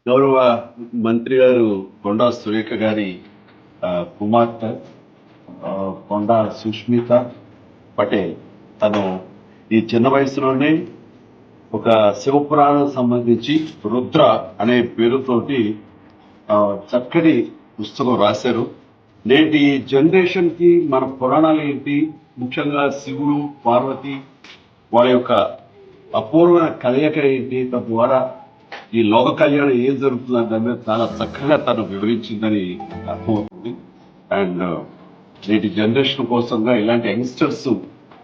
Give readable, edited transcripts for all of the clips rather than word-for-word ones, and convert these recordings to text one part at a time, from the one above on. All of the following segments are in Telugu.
గౌరవ మంత్రి గారు కొండా సురేఖ గారి కుమార్తె కొండా సుష్మిత పటేల్. తను ఈ చిన్న వయసులోనే ఒక శివపురాణం సంబంధించి రుద్ర అనే పేరుతోటి చక్కటి పుస్తకం రాశారు. నేటి జనరేషన్ కి మన పురాణాలు ఏంటి, ముఖ్యంగా శివుడు పార్వతి వాళ్ళ యొక్క అపూర్వమైన కలయిక ఏంటి, తద్వారా ఈ లోక కళ్యాణం ఏం జరుగుతుంది అంటే చాలా చక్కగా తను వివరించిందని అర్థమవుతుంది. అండ్ నేటి జనరేషన్ కోసంగా ఇలాంటి యంగ్స్టర్స్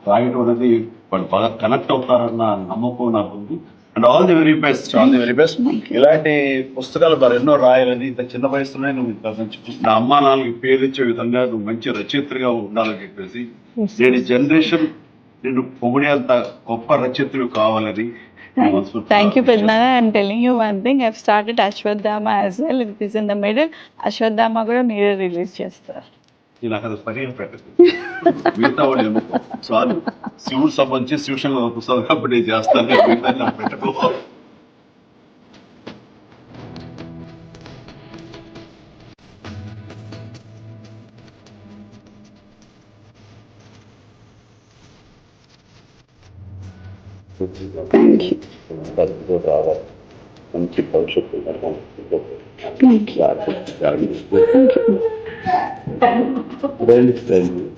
రాయడం అనేది వాళ్ళు బాగా కనెక్ట్ అవుతారన్న నమ్మకం నాకు ఉంది. And all the very best, all the very best. ఇలాంటి పుస్తకాలు మరి ఎన్నో రాయాలని, ఇంత చిన్న వయసులోనే నువ్వు ఇంత మంచి నా అమ్మా నాన్నకి పేరు ఇచ్చే విధంగా నువ్వు మంచి రచయిత్రిగా ఉండాలని చెప్పేసి, నేటి జనరేషన్ నేను పొగిడేంత గొప్ప రచయిత్రులు కావాలని. Thank you, Padmana. I'm telling you one thing. I've started Ashwadama as well. It is in the middle. Ashwadama కూడా మీరే రిలీజ్ చేస్తారు. నాకు అది పని పెట్టదు, మిగతా వాళ్ళు ఏమో చాలు. శివుడు సంబంధించి శివశంకర పుస్తకం కాబట్టి నేను చేస్తాను, మిగతా నాకు పెట్టుకోవాలి. రావాలి మంచి భవిష్యత్తు. Thank you.